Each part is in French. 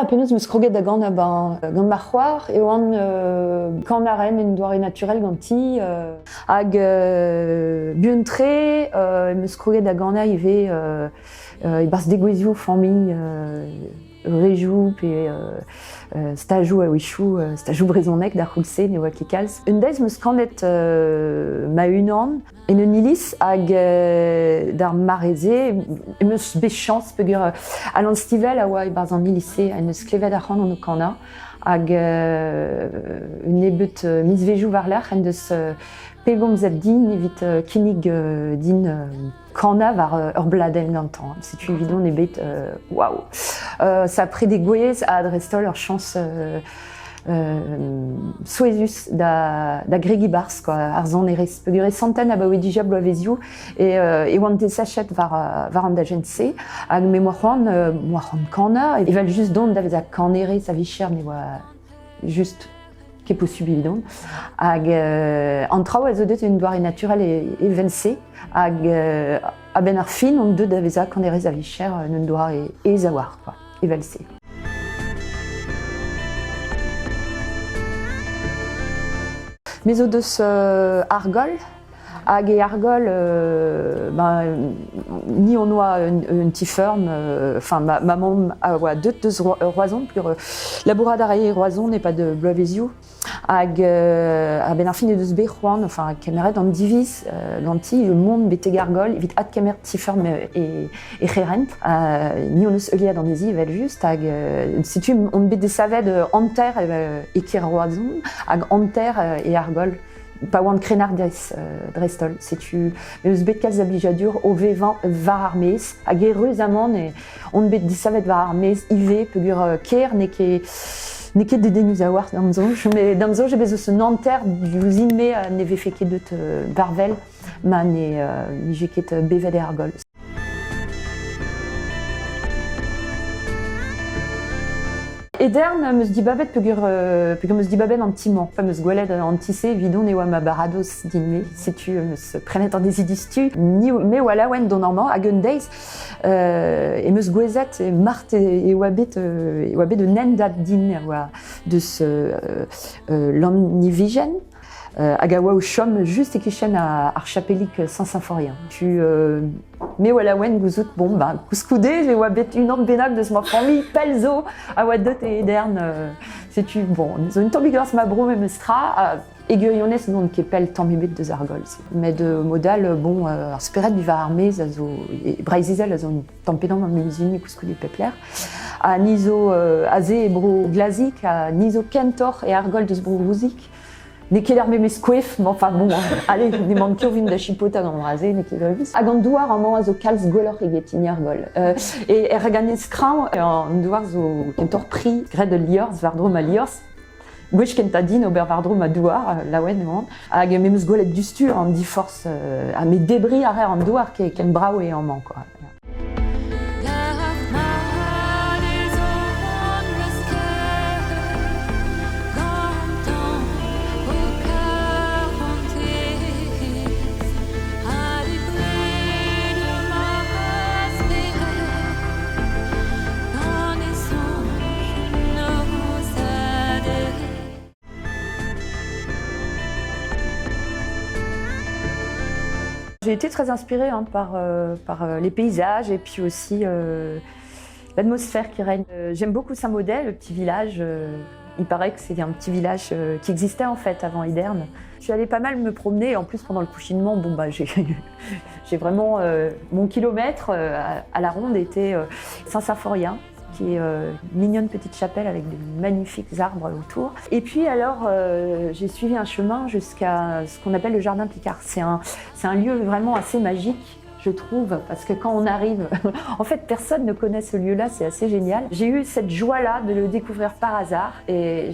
penaos meus kroget da gant gant ma c'hoar, e oan kan a ren en doare naturel ganti, hag buantre, meus kroget da gant ive e barz degwezioù familh rejou pe stajou a wechou, stajou brezhoneg da c'houlse ne oa ket kalz. Un deiz meus kanet ma unan en un ilis hag d'ar mareze, e meus bet chans peogwir al an stivel a oa e barz an ilise en eus klevet ar c'han an o kana hag un ebet miz vejou war l'ar en deus pegomzet din evit kinnig din kana var ur bladenn gantañ. Setu evidon ebet waouh. Ça près des goyez à Drestol leur chance Soezus da Gregi Bars quoi arzon erez peogwir centaine a baoe dija bloavezioù e oant de sachet var an da jense hag me moarc'hoant kana e val just dont da vez a kanere sa vicher ne oa just ket possible evidon hag an traoù a zo deut un doare naturel e vence hag a ben ar fin on deut da vez a kanere sa vicher un doare e zawar quoi e velse. Mais o deus argol, hag e argol, ni on oa un ti ferm, enfin ma mom a oa deus roazon, pur labourad a rae roazon e pa de bloavezioù, hag a ben ar fin e deus bet c'hoant, enfin kemeret an diviz ganti, le mont beteg argol, evit ad kemer ti ferm e c'herent, ni on eus euliad an ezi evel just, hag setu on bet de savet anter e ker roazon, hag anter e argol. Pa oant krenar Drestol, setu eus bet kalz a blijadur o vevan var ar mez, hag e reuzamant on bet disavet var ar mez ive peogwir ker ne ket dedennoù a war damzoj, me damzoj e bezo un anter diouzin me ne vefe ket deut barvel, ma ne je ket bevet e argol. Edern meus dibabet peogwir meus dibabenn an timant. Pa meus gwelet an tisse evidon ne oa ma baradoz din me. Setu meus prenet an dezidistu. Me oa laouen don armand hag un deiz e meus gwezet mart e oa bet un nen dat din oa deus l'annivigen. Hag a oa o chom just e kichen ar chapelik Saint-Symphorien. Me oa laouen gouzout, bon, kouskoude, oa bet unan bennak deus ma familh pel zo a oa deut e edern. Setu, bon, zo un tammig ma bro me meus tra, egurionez non ket pel tammebet deus argol. Met modal, bon, ar speret du var ar mez a zo, e braizizel a zo un tampedant an meuzuni kouskoude pepler. A nizo aze e bro glazik, a nizo kentor e argol deus bro vouzik. Ne ket ar memes kwef, mais enfin bon, allez, ne mank ket vin da chipota gant raze, ne ket vis. Hag an douar an a zo kalz gwelloc'h eget in argol. E ganez krañ, an douar zo kentor pri gret de liorz, vardrom a liorz. Gwech kenta din ober vardrom a douar, laouen eman. Hag memes gwelet dustu an diforz, a me debri a re an douar ken brao e an man, quoi. J'ai été très inspirée par les paysages et puis aussi l'atmosphère qui règne. J'aime beaucoup Saint-Maudais, le petit village. Il paraît que c'est un petit village qui existait en fait avant Edern. Je suis allée pas mal me promener, en plus pendant le confinement, bon, j'ai vraiment mon kilomètre à la ronde était Saint-Symphorien, qui est une mignonne petite chapelle avec de magnifiques arbres autour. Et puis alors, j'ai suivi un chemin jusqu'à ce qu'on appelle le Jardin Picard. C'est un lieu vraiment assez magique, je trouve, parce que quand on arrive, en fait, personne ne connaît ce lieu-là, c'est assez génial. J'ai eu cette joie-là de le découvrir par hasard et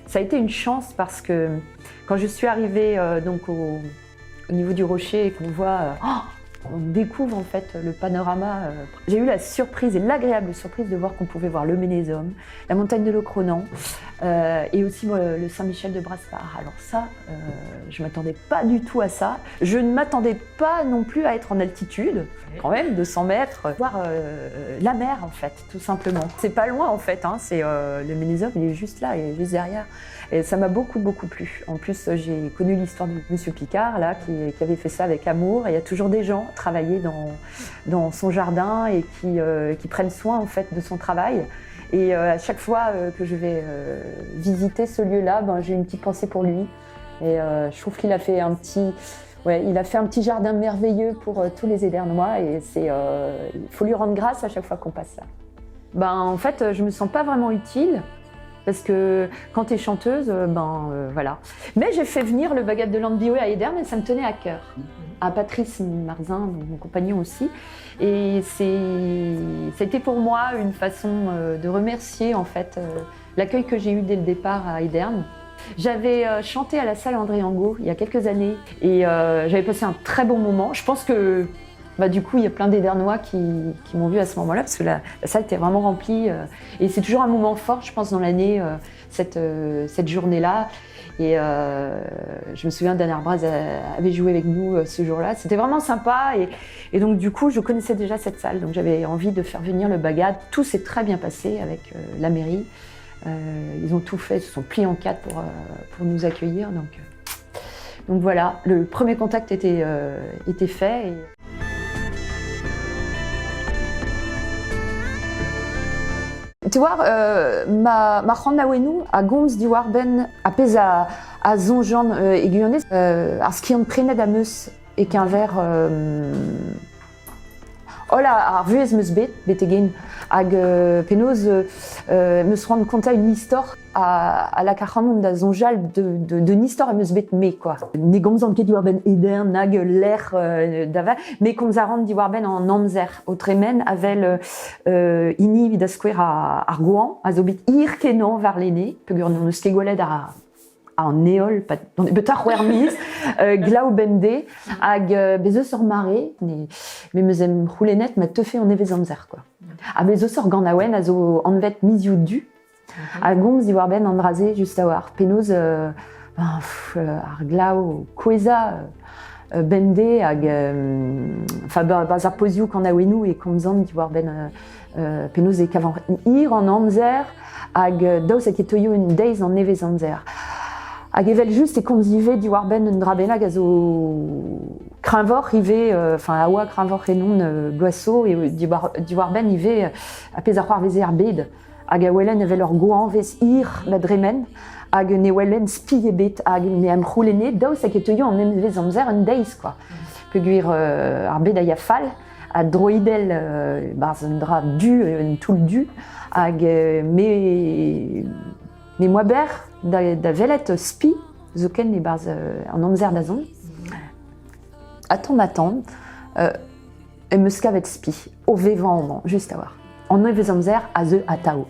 ça a été une chance parce que quand je suis arrivée donc au niveau du rocher et qu'on voit On découvre en fait le panorama. J'ai eu la surprise et l'agréable surprise de voir qu'on pouvait voir le Ménézum, la montagne de Locronan et aussi le Saint-Michel de Brasparts. Alors ça, je ne m'attendais pas du tout à ça. Je ne m'attendais pas non plus à être en altitude, quand même, 200 mètres, voir la mer en fait, tout simplement. C'est pas loin en fait, hein, le Ménézum, il est juste là, il est juste derrière. Et ça m'a beaucoup plu. En plus, j'ai connu l'histoire de Monsieur Picard, là, qui avait fait ça avec amour. Et il y a toujours des gens travaillés dans son jardin et qui prennent soin en fait de son travail. Et à chaque fois que je vais visiter ce lieu-là, j'ai une petite pensée pour lui. Et je trouve qu'il a fait un petit jardin merveilleux pour tous les Édernois. Et il faut lui rendre grâce à chaque fois qu'on passe là. En fait, je me sens pas vraiment utile. Parce que quand tu es chanteuse, voilà. Mais j'ai fait venir le Bagad de Landbioé à Edern et ça me tenait à cœur. À Patrice Marzin, mon compagnon aussi. Et c'était pour moi une façon de remercier en fait l'accueil que j'ai eu dès le départ à Edern. J'avais chanté à la salle André Angot il y a quelques années et j'avais passé un très bon moment. Je pense que du coup, il y a plein d'Édernois qui m'ont vu à ce moment-là, parce que la salle était vraiment remplie. Et c'est toujours un moment fort, je pense, dans l'année, cette journée-là. Et je me souviens d'Anne Arbraz avait joué avec nous ce jour-là. C'était vraiment sympa. Et donc, du coup, je connaissais déjà cette salle. Donc, j'avais envie de faire venir le Bagad. Tout s'est très bien passé avec la mairie. Ils ont tout fait, ils se sont pliés en quatre pour nous accueillir. Donc voilà, le premier contact était fait. Tu vois, ma Nawenu à Goms di Warben à Pesa à Zonjan et Guyonais à skiant prened à Meus et qu'un verre Hola, vuez meus betegen hag penaos meus rend compte à une histoire à la carramon da zonjal de histoire à meus bet me quoi. Ne gomzant ket diwar-ben Edern hag l'air d'ava, mais komzarant diwar-ben en amzer au tremen avel ini da skouer à Rouen, a zo bet ir kenan var l'ene, pegur non eus ket gwelet en éole, dans des betar wermiz, glau bende, hag bezeus ur mare, mais meuzem roulenet ma teufé en evezamzer, quoi. A bezeus ur ganaouen a zo anvet mizioù du, a gomz di war-ben an raze just a war. Penaos ar glau koueza bende hag ar pozioù kanaouenou e komzant di war-ben penaos e kavan ir an amzer hag daouz a ket teuio un deiz an evezamzer. Hag evel just e komzive di war-ben un drabenag a zo krinvor rive, a oa krinvor renon bloasso e di war-ben ive a pez ar c'hoarveze ar bed hag a welen evel ur goan vez ir la dremen hag ne welen spi e bet hag ne am c'houlenet daouz a ket teuio an evezamzer un deiz quoi. Peogwir ar bed a ya fall a droidel barz un dra du, un toul du hag me moa ber da velet spi zo ken e barz an amzer da zon. Attend, e meus kavet spi, o vevan just a war. An evezamzer a zeu a tao.